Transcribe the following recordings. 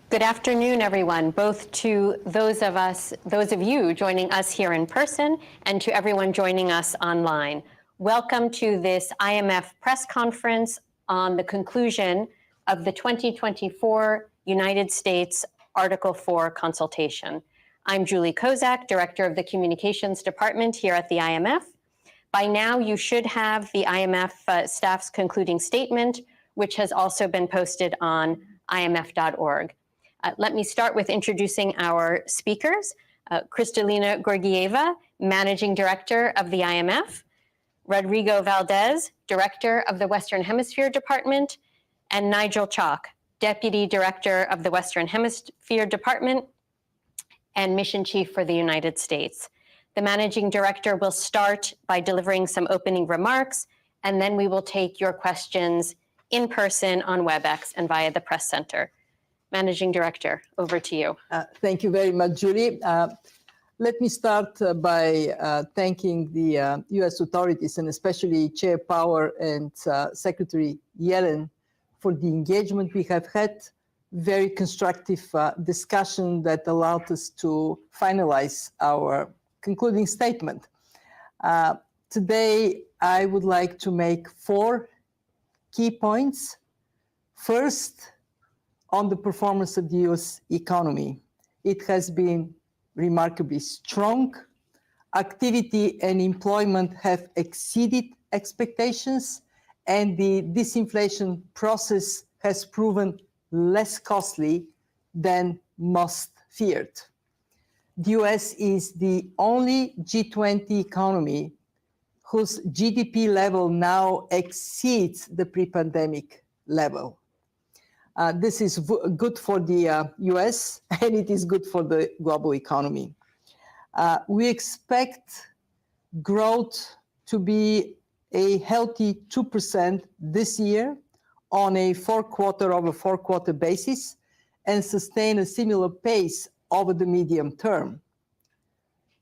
Good afternoon, everyone, both to those of you joining us here in person and to everyone joining us online. Welcome to this IMF press conference on the conclusion of the 2024 United States Article IV consultation. I'm Julie Kozack, Director of the Communications Department here at the IMF. By now, you should have the IMF staff's concluding statement, which has also been posted on imf.org. Let me start with introducing our speakers. Kristalina Georgieva, Managing Director of the IMF, Rodrigo Valdés, Director of the Western Hemisphere Department, and Nigel Chalk, Deputy Director of the Western Hemisphere Department and Mission Chief for the United States. The Managing Director will start by delivering some opening remarks, and then we will take your questions in person on WebEx and via the Press Center. Managing Director, over to you. Thank you very much, Julie. Let me start by thanking the U.S. authorities and especially Chair Powell and Secretary Yellen for the engagement we have had. Very constructive discussion that allowed us to finalize our concluding statement. Today, I would like to make 4 key points. First, on the performance of the U.S. economy. It has been remarkably strong. Activity and employment have exceeded expectations, and the disinflation process has proven less costly than most feared. The U.S. is the only G20 economy whose GDP level now exceeds the pre-pandemic level. This is good for the US, and it is good for the global economy. We expect growth to be a healthy 2% this year on a 4-quarter basis and sustain a similar pace over the medium term.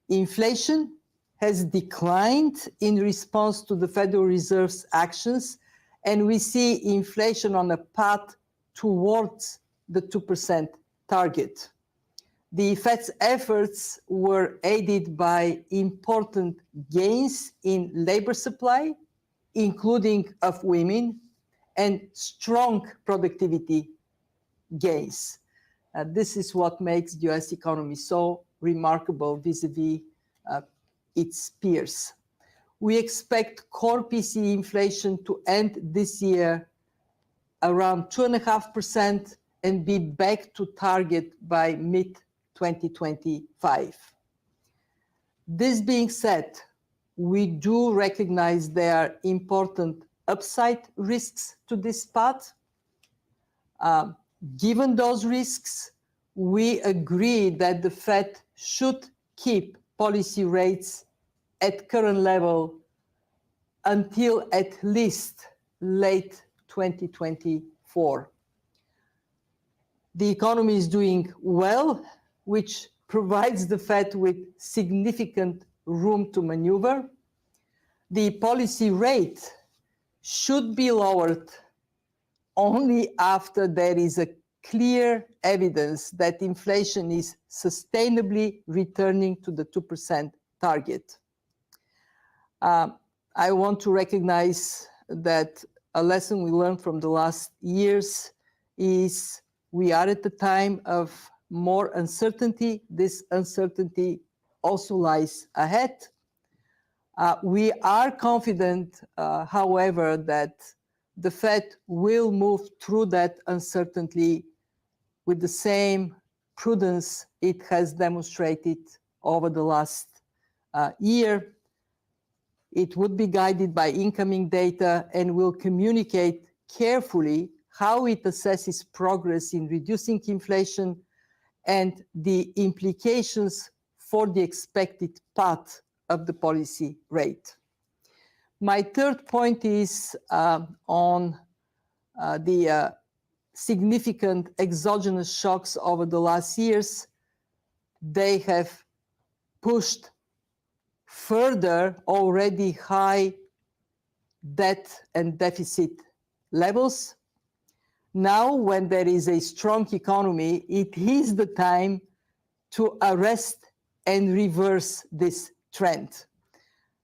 Inflation has declined in response to the Federal Reserve's actions, and we see inflation on a path towards the 2% target. The Fed's efforts were aided by important gains in labor supply, including of women, and strong productivity gains. This is what makes the US economy so remarkable vis-a-vis its peers. We expect core PCE inflation to end this year around 2.5% and be back to target by mid-2025. This being said, we do recognize there are important upside risks to this path. Given those risks, we agree that the Fed should keep policy rates at current level until at least late 2024. The economy is doing well, which provides the Fed with significant room to maneuver. The policy rate should be lowered only after there is a clear evidence that inflation is sustainably returning to the 2% target. I want to recognize that a lesson we learned from the last years is we are at the time of more uncertainty. This uncertainty also lies ahead. We are confident, however, that the Fed will move through that uncertainty with the same prudence it has demonstrated over the last year. It would be guided by incoming data and will communicate carefully how it assesses progress in reducing inflation and the implications for the expected path of the policy rate. My third point is on the significant exogenous shocks over the last years. They have pushed further already high debt and deficit levels. Now, when there is a strong economy, it is the time to arrest and reverse this trend.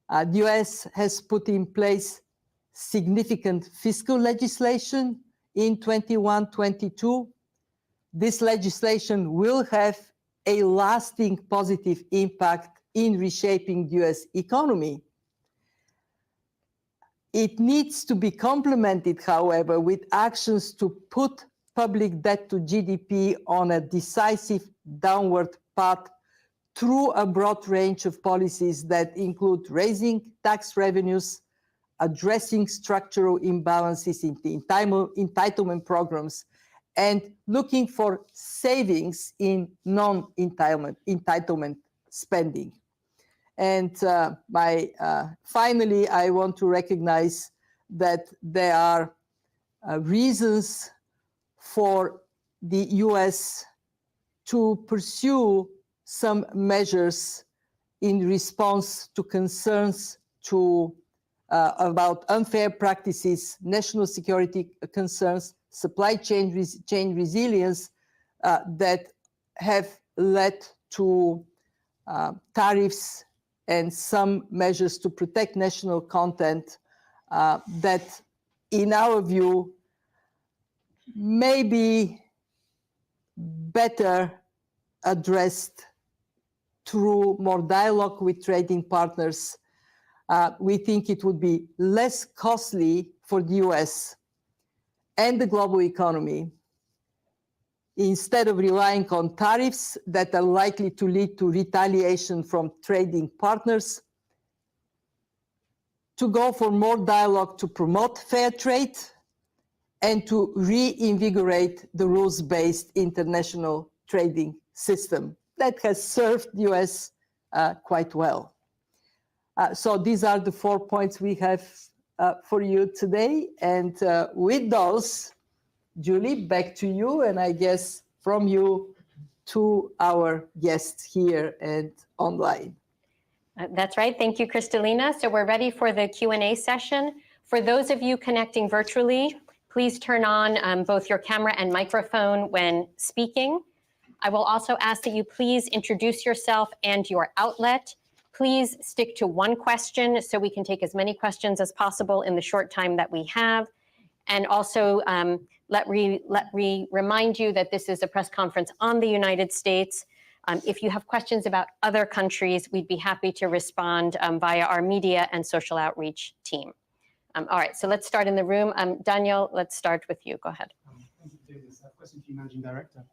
The US has put in place significant fiscal legislation in 21-22. This legislation will have a lasting positive impact in reshaping the US economy. It needs to be complemented, however, with actions to put public debt to GDP on a decisive downward path through a broad range of policies that include raising tax revenues, addressing structural imbalances in the entitlement programs, and looking for savings in non-entitlement spending. And finally, I want to recognize that there are reasons for the US to pursue some measures in response to concerns about unfair practices, national security concerns, supply chain resilience that have led to tariffs and some measures to protect national content that, in our view, may be better addressed through more dialogue with trading partners. We think it would be less costly for the US and the global economy, instead of relying on tariffs that are likely to lead to retaliation from trading partners, to go for more dialogue to promote fair trade and to reinvigorate the rules-based international trading system that has served the US quite well. So these are the 4 points we have for you today. And with those, Julie, back to you, and I guess from you to our guests here and online. That's right. Thank you, Kristalina. So we're ready for the Q&A session. For those of you connecting virtually, please turn on both your camera and microphone when speaking. I will also ask that you please introduce yourself and your outlet. Please stick to one question so we can take as many questions as possible in the short time that we have. And also let me remind you that this is a press conference on the United States. If you have questions about other countries, we'd be happy to respond via our media and social outreach team. All right, so let's start in the room. Daniel, let's start with you. Go ahead. Thank you for doing this. I have a question for you, Managing Director.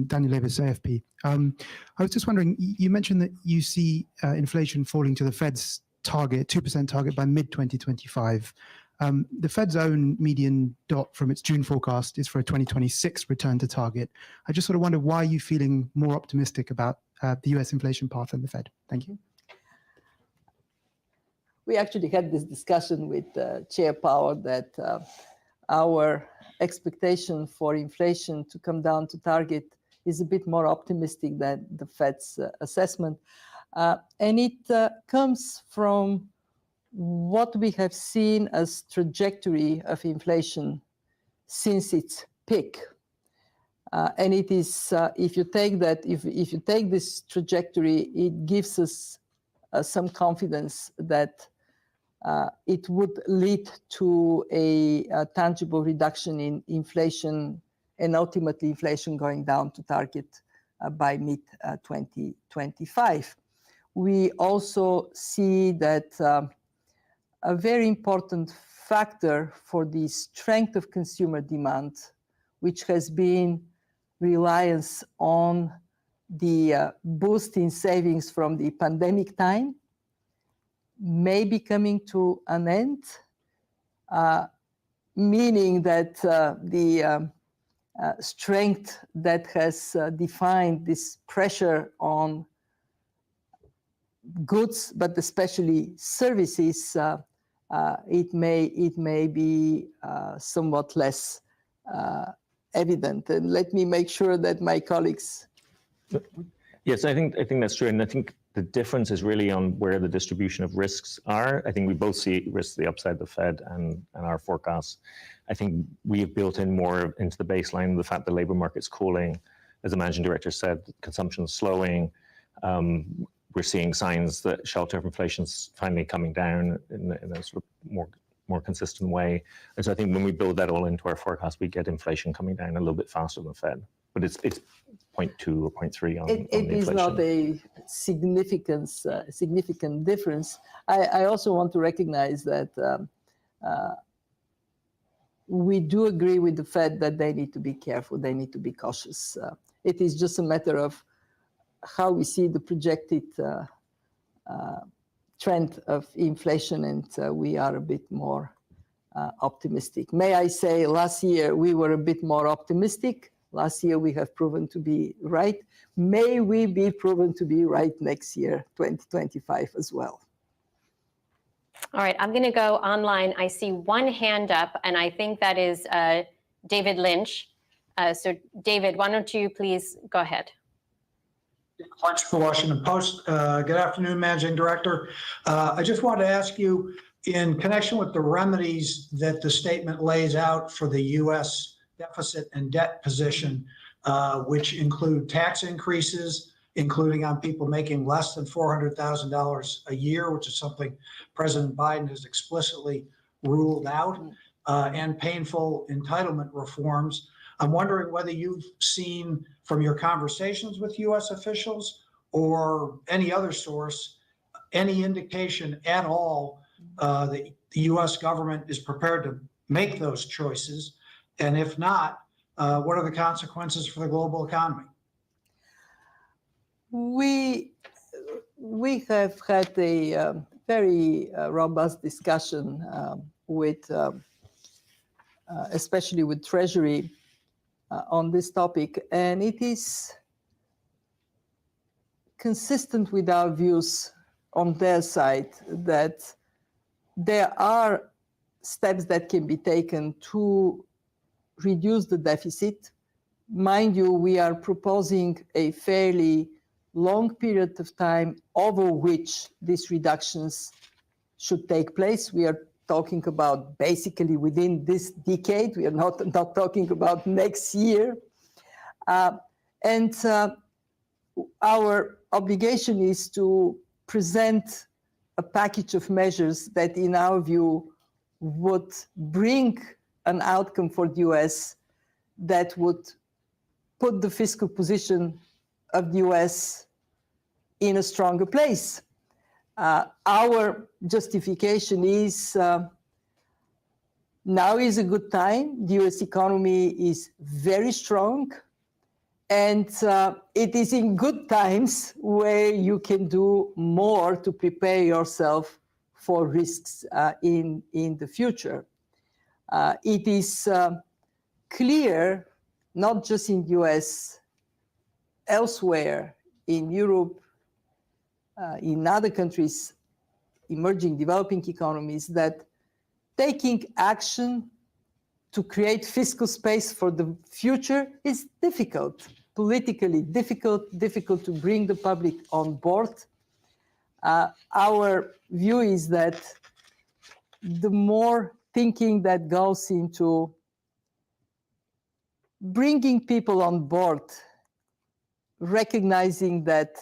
Daniel Davis, AFP. I was just wondering, you mentioned that you see inflation falling to the Fed's target, 2% target by mid-2025. The Fed's own median dot from its June forecast is for a 2026 return to target. I just sort of wonder why you're feeling more optimistic about the US inflation path than the Fed. Thank you. We actually had this discussion with Chair Powell that our expectation for inflation to come down to target is a bit more optimistic than the Fed's assessment. And it comes from what we have seen as trajectory of inflation since its peak. And it is, if you take this trajectory, it gives us some confidence that it would lead to a tangible reduction in inflation and ultimately inflation going down to target by mid-2025. We also see that a very important factor for the strength of consumer demand, which has been reliance on the boost in savings from the pandemic time, may be coming to an end, meaning that the strength that has defined this pressure on goods, but especially services, it may be somewhat less evident. And let me make sure that my colleagues. Yes, I think that's true, and I think The difference is really on where the distribution of risks are. I think we both see risks to the upside, the Fed and our forecasts. I think we have built in more into the baseline the fact the labor market's cooling. As the managing director said, consumption is slowing. We're seeing signs that shelter inflation's finally coming down in a sort of more consistent way. And so I think when we build that all into our forecast, we get inflation coming down a little bit faster than the Fed. But it's 0.2 or 0.3 on the inflation. It is not a significant difference. I also want to recognize that we do agree with the Fed that they need to be careful, they need to be cautious. It is just a matter of how we see the projected trend of inflation, and we are a bit more optimistic. May I say, last year we were a bit more optimistic. Last year we have proven to be right. May we be proven to be right next year, 2025 as well. All right, I'm going to go online. I see one hand up, and I think that is David Lynch. So David, why don't you please go ahead? Lynch for Washington Post. Good afternoon, Managing Director. I just wanted to ask you, in connection with the remedies that the statement lays out for the U.S. deficit and debt position, which include tax increases, including on people making less than $400,000 a year, which is something President Biden has explicitly ruled out, and painful entitlement reforms. I'm wondering whether you've seen from your conversations with U.S. officials or any other source, any indication at all that the U.S. government is prepared to make those choices. And if not, what are the consequences for the global economy? We have had a very robust discussion with, especially with Treasury, on this topic, and it is consistent with our views on their side that there are steps that can be taken to reduce the deficit. Mind you, we are proposing a fairly long period of time over which these reductions should take place. We are talking about basically within this decade. We are not talking about next year. And our obligation is to present a package of measures that, in our view, would bring an outcome for the US that would put the fiscal position of the US in a stronger place. Our justification is now is a good time. The US economy is very strong, and it is in good times where you can do more to prepare yourself for risks in the future. It is clear, not just in the US, elsewhere in Europe, in other countries, emerging, developing economies, that taking action to create fiscal space for the future is difficult, politically difficult to bring the public on board. Our view is that the more thinking that goes into bringing people on board, recognizing that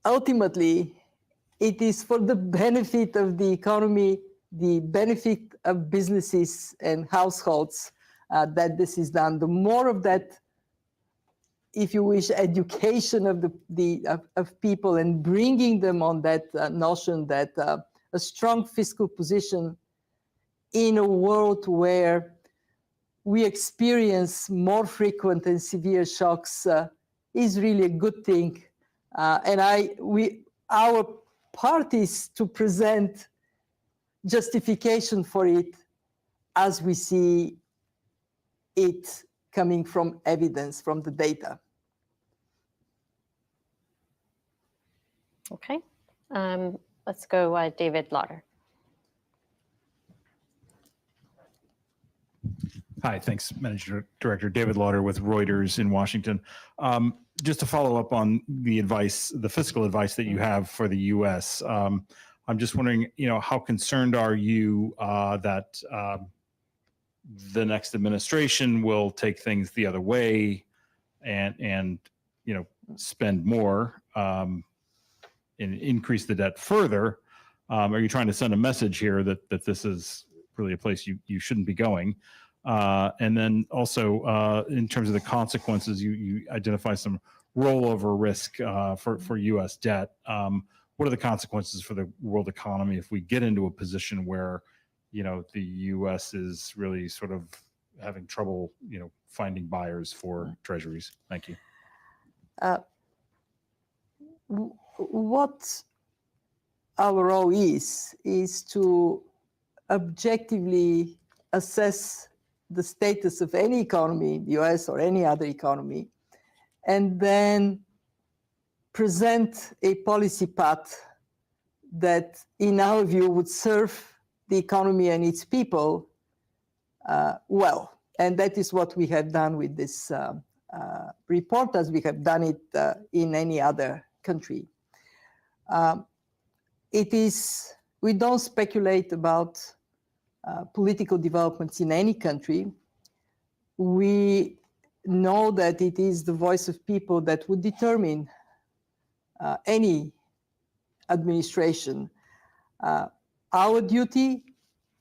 ultimately it is for the benefit of the economy, the benefit of businesses and households that this is done. The more of that, if you wish, education of people and bringing them on that notion that a strong fiscal position in a world where we experience more frequent and severe shocks is really a good thing. And our part is to present justification for it as we see it coming from evidence, from the data. Okay, let's go David Lauder. Hi, thanks, Managing Director David Lauder with Reuters in Washington. Just to follow up on the advice, the fiscal advice that you have for the U.S., I'm just wondering, how concerned are you that the next administration will take things the other way and spend more and increase the debt further? Are you trying to send a message here that this is really a place you shouldn't be going? And then also in terms of the consequences, you identify some rollover risk for U.S. debt. What are the consequences for the world economy if we get into a position where, the U.S. is really sort of having trouble, finding buyers for treasuries? Thank you. What our role is to objectively assess the status of any economy, the US or any other economy, and then present a policy path that, in our view, would serve the economy and its people well. And that is what we have done with this report, as we have done it in any other country. We don't speculate about political developments in any country. We know that it is the voice of people that would determine any administration. Our duty,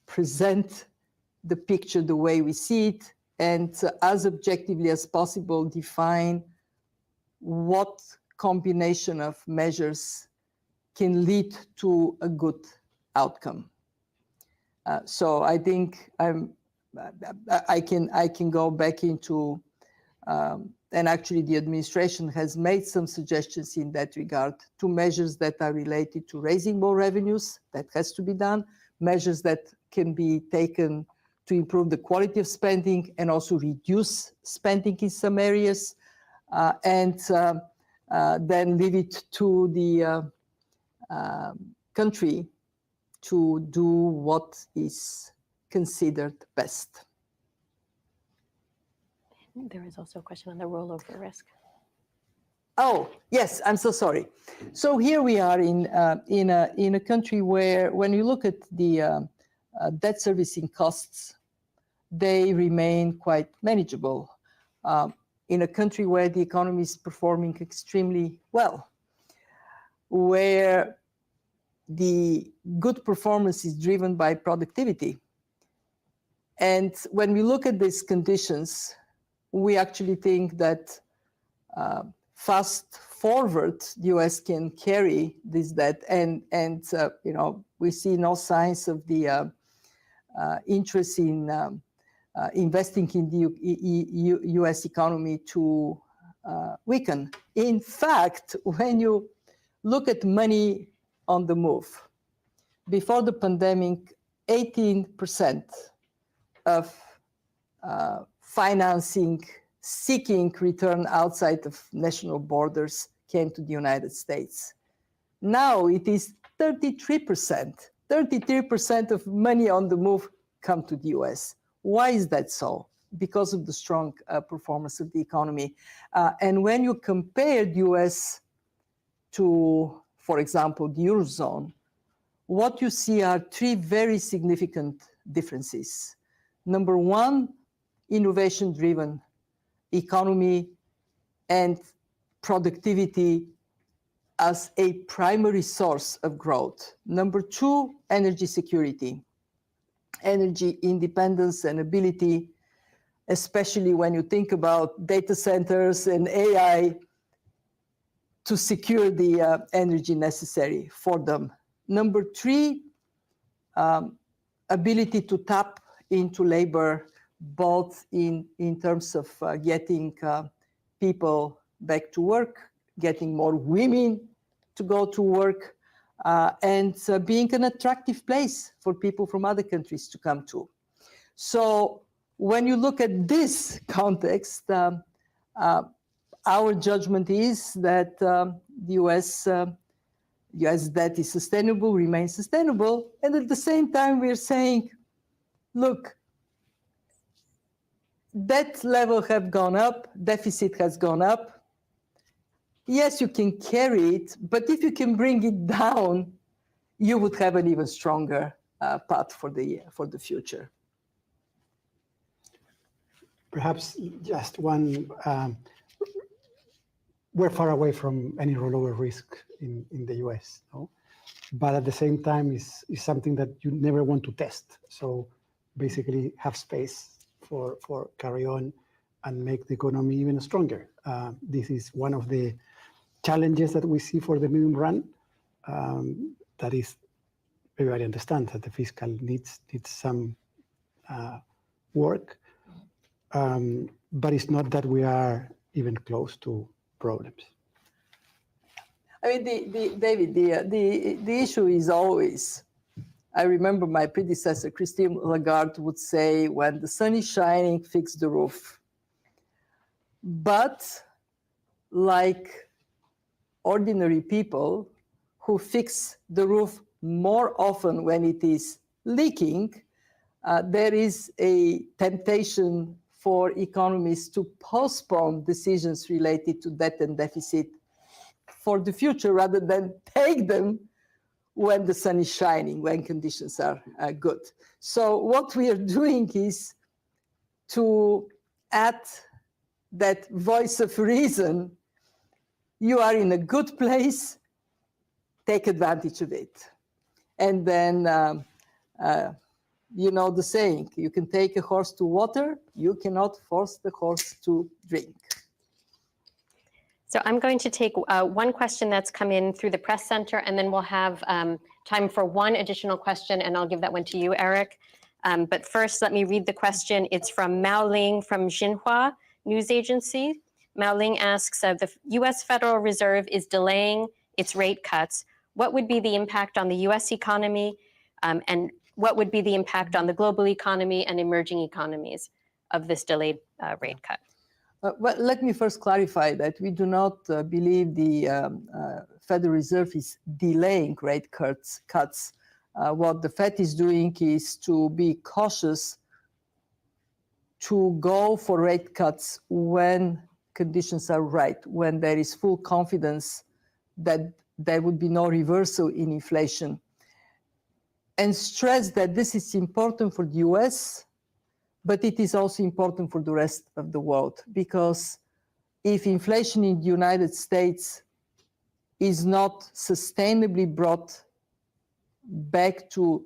present the picture the way we see it, and as objectively as possible, define what combination of measures can lead to a good outcome. So I think I can go back into, and actually the administration has made some suggestions in that regard, to measures that are related to raising more revenues. That has to be done. Measures that can be taken to improve the quality of spending and also reduce spending in some areas, and then leave it to the country to do what is considered best. There is also a question on the rollover risk. Oh, yes, I'm so sorry. So here we are in a country where, when you look at the debt servicing costs, they remain quite manageable. In a country where the economy is performing extremely well, where the good performance is driven by productivity. And when we look at these conditions, we actually think that fast forward, the US can carry this debt, and we see no signs of the interest in investing in the US economy to weaken. In fact, when you look at money on the move, before the pandemic, 18% of financing seeking return outside of national borders came to the United States. Now it is 33%. 33% of money on the move come to the US. Why is that so? Because of the strong performance of the economy. And when you compare the US to, for example, the Eurozone, what you see are three very significant differences. Number one, innovation-driven economy and productivity as a primary source of growth. Number two, energy security, energy independence and ability, especially when you think about data centers and AI, to secure the energy necessary for them. Number three, ability to tap into labor, both in terms of getting people back to work, getting more women to go to work, and being an attractive place for people from other countries to come to. So when you look at this context, our judgment is that the US debt is sustainable, remains sustainable, and at the same time we're saying, look, debt level have gone up, deficit has gone up. Yes, you can carry it, but if you can bring it down, you would have an even stronger path for the future. Perhaps just one, we're far away from any rollover risk in the US, no? But at the same time, is something that you never want to test. So basically have space for carry on and make the economy even stronger. This is one of the challenges that we see for the medium run. That is, everybody understands that the fiscal needs some work, but it's not that we are even close to problems. I mean, David, the issue is always, I remember my predecessor, Christine Lagarde, would say, when the sun is shining, fix the roof. But like ordinary people who fix the roof more often when it is leaking, there is a temptation for economists to postpone decisions related to debt and deficit for the future rather than take them when the sun is shining, when conditions are good. So what we are doing is to add that voice of reason. You are in a good place, take advantage of it. And then, you know the saying, you can take a horse to water, you cannot force the horse to drink. So I'm going to take one question that's come in through the press center, and then we'll have time for one additional question, and I'll give that one to you, Eric. But first, let me read the question. It's from Mao Ling from Xinhua News Agency. Mao Ling asks, the US Federal Reserve is delaying its rate cuts. What would be the impact on the US economy, and what would be the impact on the global economy and emerging economies of this delayed rate cut? Well, let me first clarify that we do not believe the Federal Reserve is delaying rate cuts. What the Fed is doing is to be cautious to go for rate cuts when conditions are right, when there is full confidence that there would be no reversal in inflation. And stress that this is important for the US, but it is also important for the rest of the world, because if inflation in the United States is not sustainably brought back to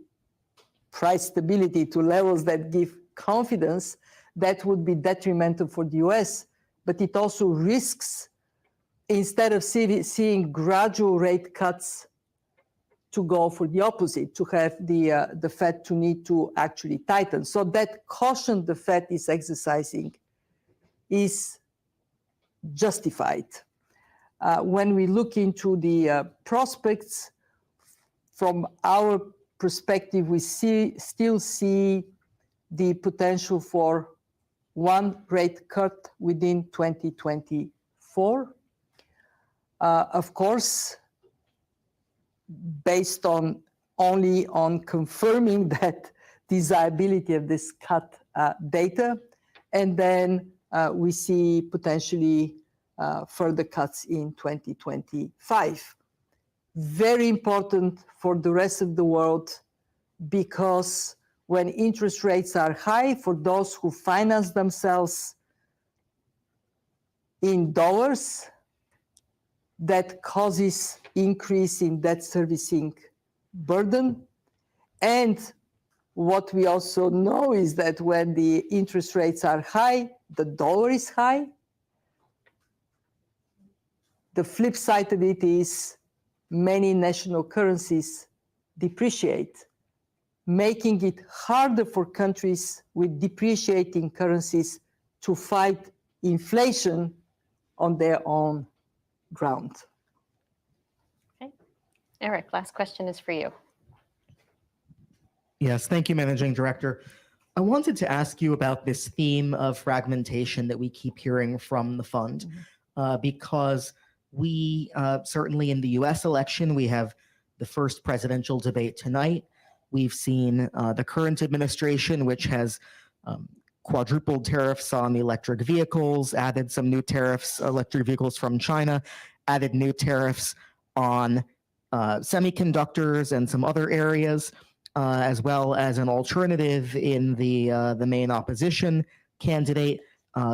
price stability, to levels that give confidence, that would be detrimental for the US, but it also risks, instead of seeing gradual rate cuts, to go for the opposite, to have the Fed to need to actually tighten. So that caution the Fed is exercising is justified. When we look into the prospects, from our perspective, we still see the potential for one rate cut within 2024. Of course, based only on confirming that desirability of this cut data, and then we see potentially further cuts in 2025. Very important for the rest of the world, because when interest rates are high, for those who finance themselves in dollars, that causes increase in debt servicing burden. And what we also know is that when the interest rates are high, the dollar is high. The flip side of it is many national currencies depreciate, making it harder for countries with depreciating currencies to fight inflation on their own ground. Okay. Eric, last question is for you. Yes, thank you, Managing Director. I wanted to ask you about this theme of fragmentation that we keep hearing from the fund, because we certainly in the US election, we have the first presidential debate tonight. We've seen the current administration, which has quadrupled tariffs on electric vehicles, added some new tariffs, electric vehicles from China, added new tariffs on semiconductors and some other areas, as well as an alternative in the main opposition candidate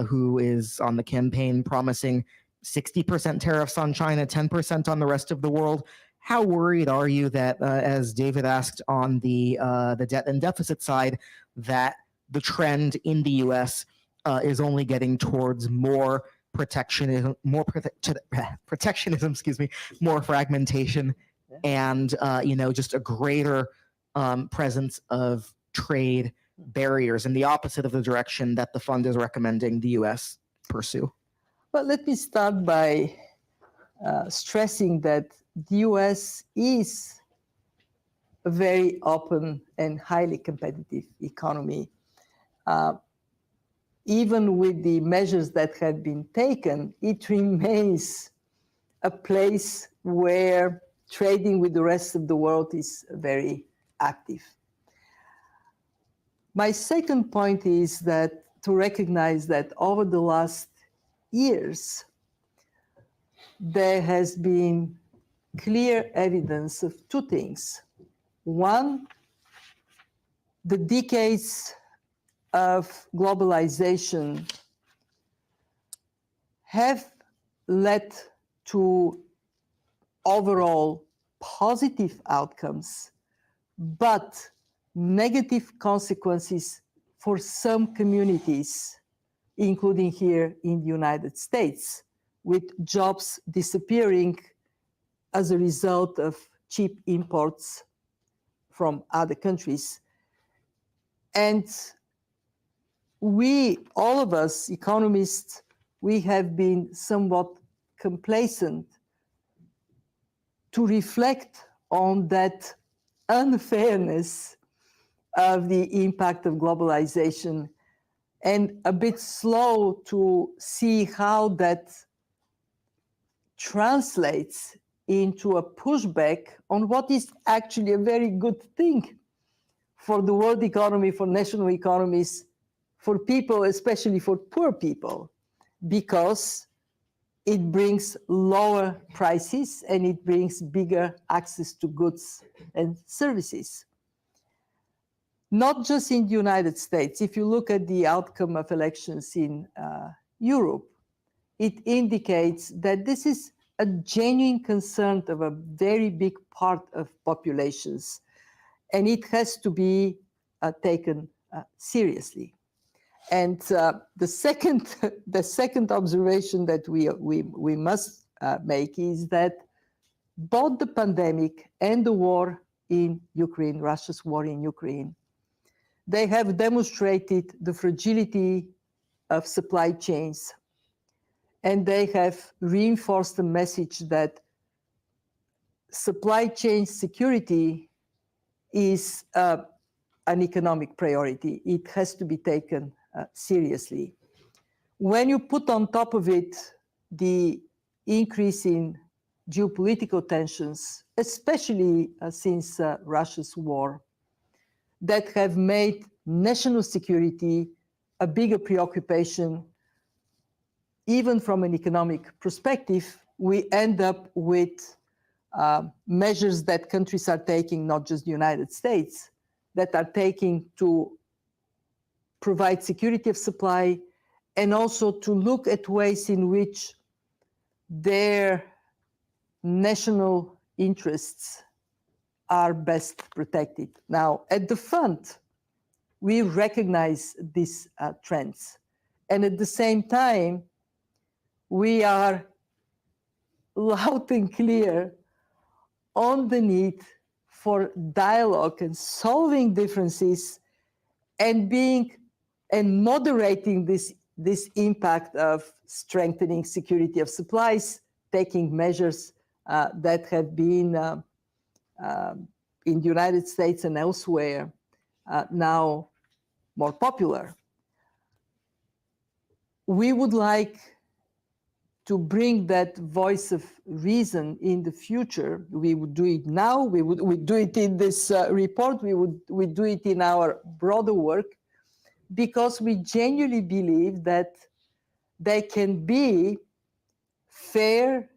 who is on the campaign promising 60% tariffs on China, 10% on the rest of the world. How worried are you that, as David asked on the debt and deficit side, that the trend in the U.S. Is only getting towards more protectionism, excuse me, more fragmentation, and just a greater presence of trade barriers in the opposite of the direction that the fund is recommending the U.S. pursue? Well, let me start by stressing that the U.S. is a very open and highly competitive economy. Even with the measures that have been taken, it remains a place where trading with the rest of the world is very active. My second point is that to recognize that over the last years, there has been clear evidence of two things. One, the decades of globalization have led to overall positive outcomes, but negative consequences for some communities, including here in the United States, with jobs disappearing as a result of cheap imports from other countries. And we, all of us economists, we have been somewhat complacent to reflect on that unfairness of the impact of globalization, and a bit slow to see how that translates into a pushback on what is actually a very good thing for the world economy, for national economies, for people, especially for poor people, because it brings lower prices and it brings bigger access to goods and services. Not just in the United States. If you look at the outcome of elections in Europe, it indicates that this is a genuine concern of a very big part of populations, and it has to be taken seriously. And the second observation that we must make is that both the pandemic and the war in Ukraine, Russia's war in Ukraine, they have demonstrated the fragility of supply chains, and they have reinforced the message that supply chain security is an economic priority. It has to be taken seriously. When you put on top of it the increase in geopolitical tensions, especially since Russia's war, that have made national security a bigger preoccupation, even from an economic perspective, we end up with measures that countries are taking, not just the United States, that are taking to provide security of supply, and also to look at ways in which their national interests are best protected. Now, at the fund, we recognize these trends. And at the same time, we are loud and clear on the need for dialogue and solving differences and moderating this impact of strengthening security of supplies, taking measures that have been in the United States and elsewhere now more popular. We would like to bring that voice of reason in the future. We would do it now. We do it in this report. We do it in our broader work. because we genuinely believe that there can be fair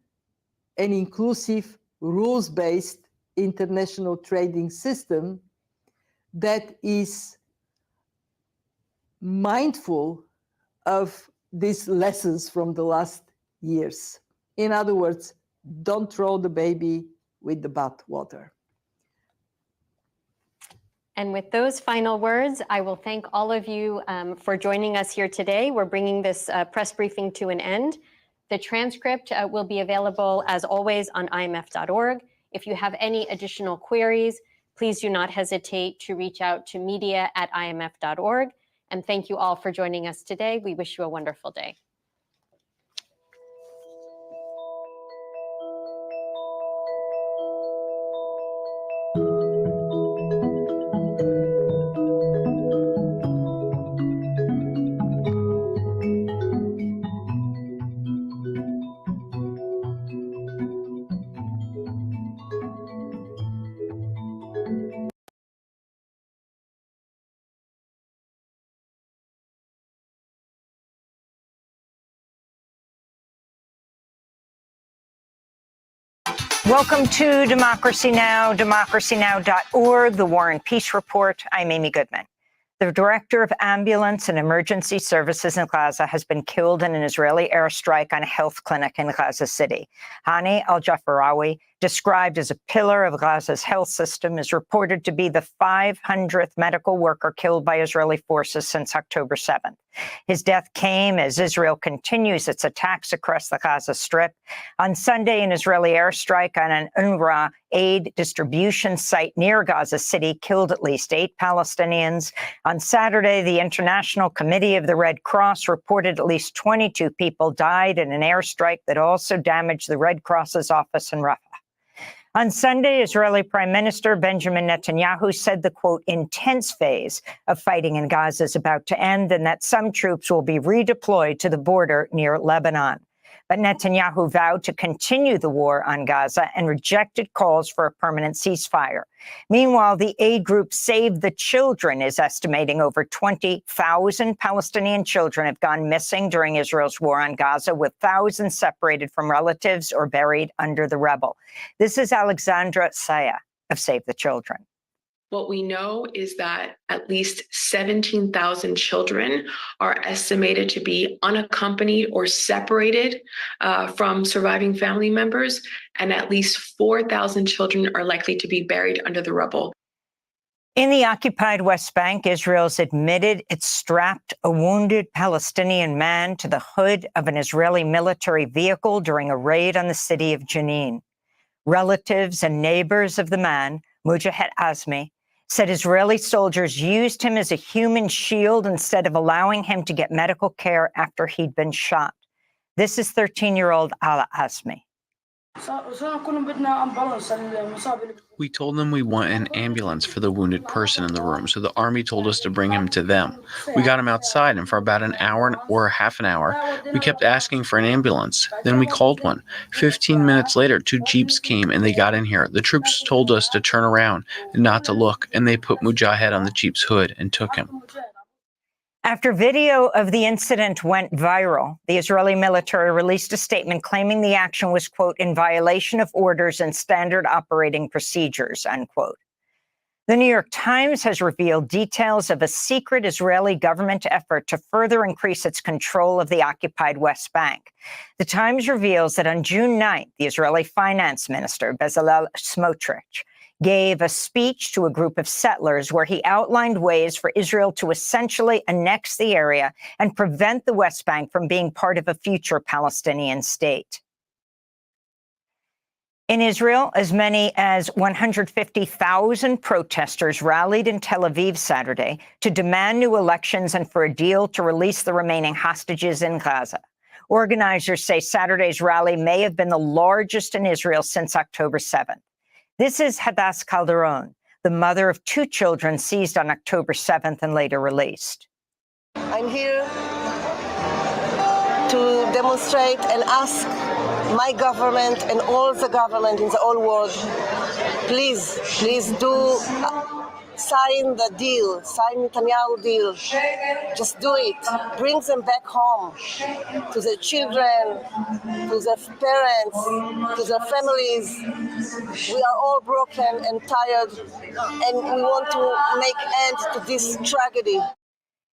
and inclusive rules-based international trading system that is mindful of these lessons from the last years. In other words, don't throw the baby with the bathwater. And with those final words, I will thank all of you for joining us here today. We're bringing this press briefing to an end. The transcript will be available, as always, on imf.org. If you have any additional queries, please do not hesitate to reach out to media@imf.org. And thank you all for joining us today. We wish you a wonderful day. Welcome to Democracy Now!, democracynow.org, the War and Peace Report. I'm Amy Goodman. The director of ambulance and emergency services in Gaza has been killed in an Israeli airstrike on a health clinic in Gaza City. Hani al-Jafarawi, described as a pillar of Gaza's health system, is reported to be the 500th medical worker killed by Israeli forces since October 7th. His death came as Israel continues its attacks across the Gaza Strip. On Sunday, an Israeli airstrike on an UNRWA aid distribution site near Gaza City killed at least 8 Palestinians. On Saturday, the International Committee of the Red Cross reported at least 22 people died in an airstrike that also damaged the Red Cross's office in Rafah. On Sunday, Israeli Prime Minister Benjamin Netanyahu said the, quote, intense phase of fighting in Gaza is about to end and that some troops will be redeployed to the border near Lebanon. But Netanyahu vowed to continue the war on Gaza and rejected calls for a permanent ceasefire. Meanwhile, the aid group Save the Children is estimating over 20,000 Palestinian children have gone missing during Israel's war on Gaza, with thousands separated from relatives or buried under the rubble. This is Alexandra Saya of Save the Children. What we know is that at least 17,000 children are estimated to be unaccompanied or separated from surviving family members, and at least 4,000 children are likely to be buried under the rubble. In the occupied West Bank, Israel's admitted it strapped a wounded Palestinian man to the hood of an Israeli military vehicle during a raid on the city of Jenin. Relatives and neighbors of the man, Mujahid Azmi, said Israeli soldiers used him as a human shield instead of allowing him to get medical care after he'd been shot. This is 13-year-old Ala Azmi. We told them we want an ambulance for the wounded person in the room, so the army told us to bring him to them. We got him outside, and for about an hour or half an hour, we kept asking for an ambulance. Then we called one. 15 minutes later, 2 jeeps came and they got in here. The troops told us to turn around and not to look, and they put Mujahid on the jeep's hood and took him. After video of the incident went viral, the Israeli military released a statement claiming the action was, quote, in violation of orders and standard operating procedures, unquote. The New York Times has revealed details of a secret Israeli government effort to further increase its control of the occupied West Bank. The Times reveals that on June 9th, the Israeli finance minister, Bezalel Smotrich, gave a speech to a group of settlers where he outlined ways for Israel to essentially annex the area and prevent the West Bank from being part of a future Palestinian state. In Israel, as many as 150,000 protesters rallied in Tel Aviv Saturday to demand new elections and for a deal to release the remaining hostages in Gaza. Organizers say Saturday's rally may have been the largest in Israel since October 7th. This is Hadass Calderon, the mother of 2 children seized on October 7th and later released. I'm here to demonstrate and ask my government and all the government in the whole world, please do sign the deal, sign Netanyahu deal. Just do it. Bring them back home to their children, to their parents, to their families. We are all broken and tired, and we want to make end to this tragedy.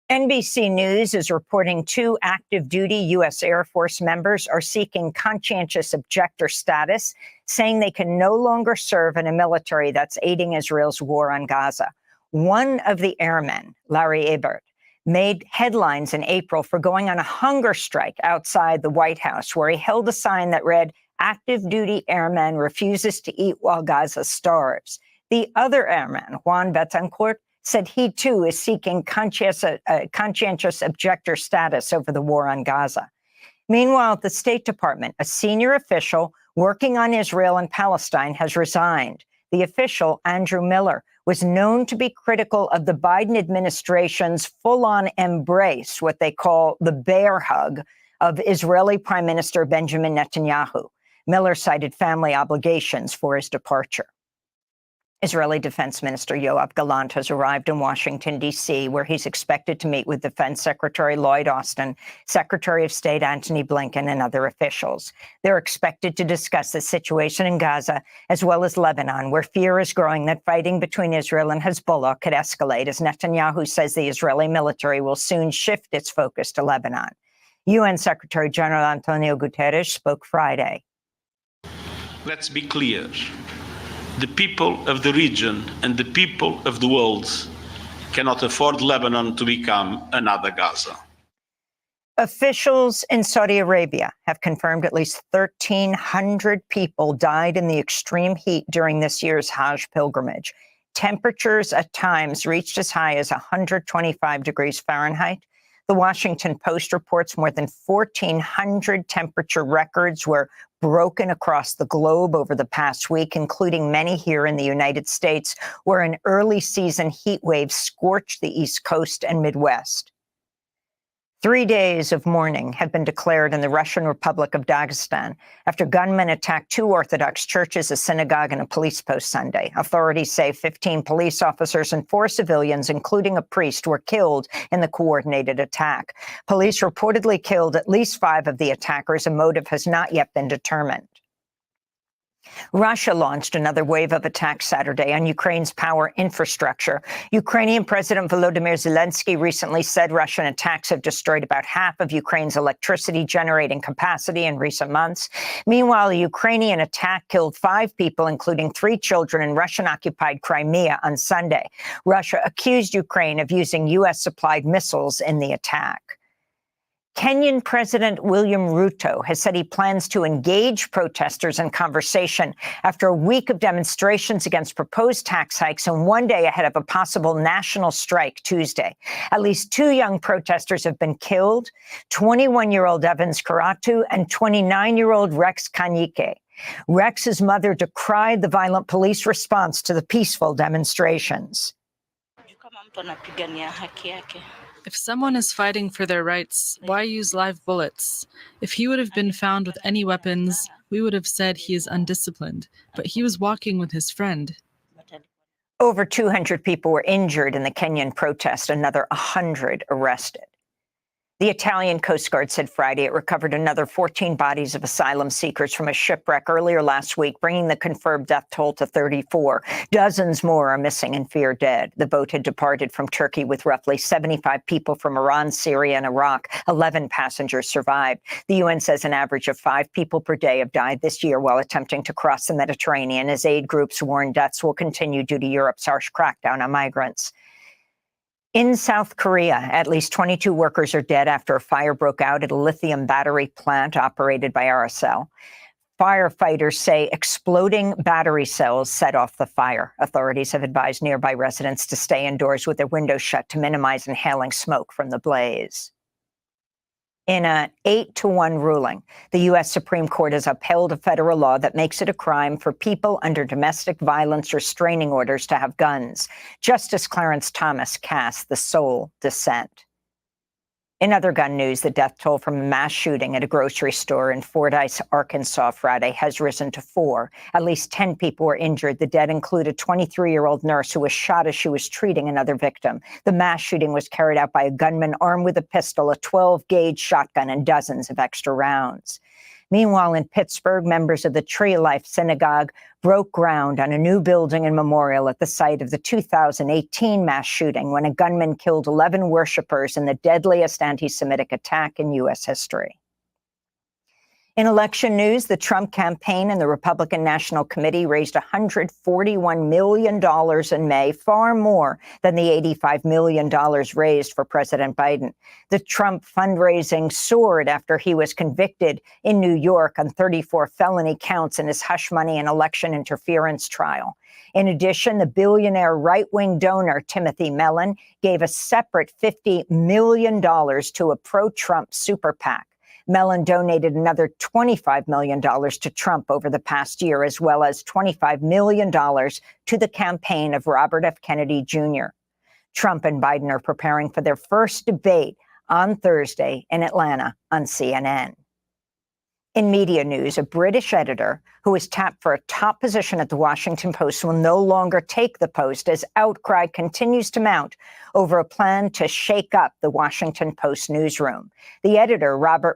NBC News is reporting 2 active duty U.S. Air Force members are seeking conscientious objector status, saying they can no longer serve in a military that's aiding Israel's war on Gaza. One of the airmen, Larry Ebert, made headlines in April for going on a hunger strike outside the White House, where he held a sign that read, "Active duty airman refuses to eat while Gaza starves." The other airman, Juan Betancourt, said he too is seeking conscientious objector status over the war on Gaza. Meanwhile, at the State Department, a senior official working on Israel and Palestine has resigned. The official, Andrew Miller, was known to be critical of the Biden administration's full-on embrace, what they call the bear hug, of Israeli Prime Minister Benjamin Netanyahu. Miller cited family obligations for his departure. Israeli Defense Minister Yoav Gallant has arrived in Washington, D.C., where he's expected to meet with Defense Secretary Lloyd Austin, Secretary of State Antony Blinken, and other officials. They're expected to discuss the situation in Gaza, as well as Lebanon, where fear is growing that fighting between Israel and Hezbollah could escalate, as Netanyahu says the Israeli military will soon shift its focus to Lebanon. UN Secretary General Antonio Guterres spoke Friday. Let's be clear. The people of the region and the people of the world cannot afford Lebanon to become another Gaza. Officials in Saudi Arabia have confirmed at least 1,300 people died in the extreme heat during this year's Hajj pilgrimage. Temperatures at times reached as high as 125 degrees Fahrenheit. The Washington Post reports more than 1,400 temperature records were broken across the globe over the past week, including many here in the United States, where an early season heat wave scorched the East Coast and Midwest. 3 days of mourning have been declared in the Russian Republic of Dagestan after gunmen attacked 2 Orthodox churches, a synagogue, and a police post Sunday. Authorities say 15 police officers and 4 civilians, including a priest, were killed in the coordinated attack. Police reportedly killed at least 5 of the attackers. A motive has not yet been determined. Russia launched another wave of attacks Saturday on Ukraine's power infrastructure. Ukrainian President Volodymyr Zelensky recently said Russian attacks have destroyed about half of Ukraine's electricity generating capacity in recent months. Meanwhile, a Ukrainian attack killed 5 people, including 3 children, in Russian-occupied Crimea on Sunday. Russia accused Ukraine of using U.S.-supplied missiles in the attack. Kenyan President William Ruto has said he plans to engage protesters in conversation after a week of demonstrations against proposed tax hikes and 1 day ahead of a possible national strike Tuesday. At least 2 young protesters have been killed, 21-year-old Evans Karatu and 29-year-old Rex Kanyike. Rex's mother decried the violent police response to the peaceful demonstrations. If someone is fighting for their rights, why use live bullets? If he would have been found with any weapons, we would have said he is undisciplined, but he was walking with his friend. Over 200 people were injured in the Kenyan protest, another 100 arrested. The Italian Coast Guard said Friday it recovered another 14 bodies of asylum seekers from a shipwreck earlier last week, bringing the confirmed death toll to 34. Dozens more are missing and feared dead. The boat had departed from Turkey with roughly 75 people from Iran, Syria, and Iraq. 11 passengers survived. The UN says an average of 5 people per day have died this year while attempting to cross the Mediterranean, as aid groups warn deaths will continue due to Europe's harsh crackdown on migrants. In South Korea, at least 22 workers are dead after a fire broke out at a lithium battery plant operated by RSL. Firefighters say exploding battery cells set off the fire. Authorities have advised nearby residents to stay indoors with their windows shut to minimize inhaling smoke from the blaze. In an 8-1 ruling, the U.S. Supreme Court has upheld a federal law that makes it a crime for people under domestic violence restraining orders to have guns. Justice Clarence Thomas cast the sole dissent. In other gun news, the death toll from a mass shooting at a grocery store in Fordyce, Arkansas, Friday has risen to 4. At least 10 people were injured. The dead include a 23-year-old nurse who was shot as she was treating another victim. The mass shooting was carried out by a gunman armed with a pistol, a 12-gauge shotgun, and dozens of extra rounds. Meanwhile, in Pittsburgh, members of the Tree of Life Synagogue broke ground on a new building and memorial at the site of the 2018 mass shooting when a gunman killed 11 worshipers in the deadliest anti-Semitic attack in U.S. history. In election news, the Trump campaign and the Republican National Committee raised $141 million in May, far more than the $85 million raised for President Biden. The Trump fundraising soared after he was convicted in New York on 34 felony counts in his hush money and election interference trial. In addition, the billionaire right-wing donor Timothy Mellon gave a separate $50 million to a pro-Trump super PAC. Mellon donated another $25 million to Trump over the past year, as well as $25 million to the campaign of Robert F. Kennedy Jr. Trump and Biden are preparing for their first debate on Thursday in Atlanta on CNN. In media news, a British editor who was tapped for a top position at the Washington Post will no longer take the post as outcry continues to mount over a plan to shake up the Washington Post newsroom. The editor, Robert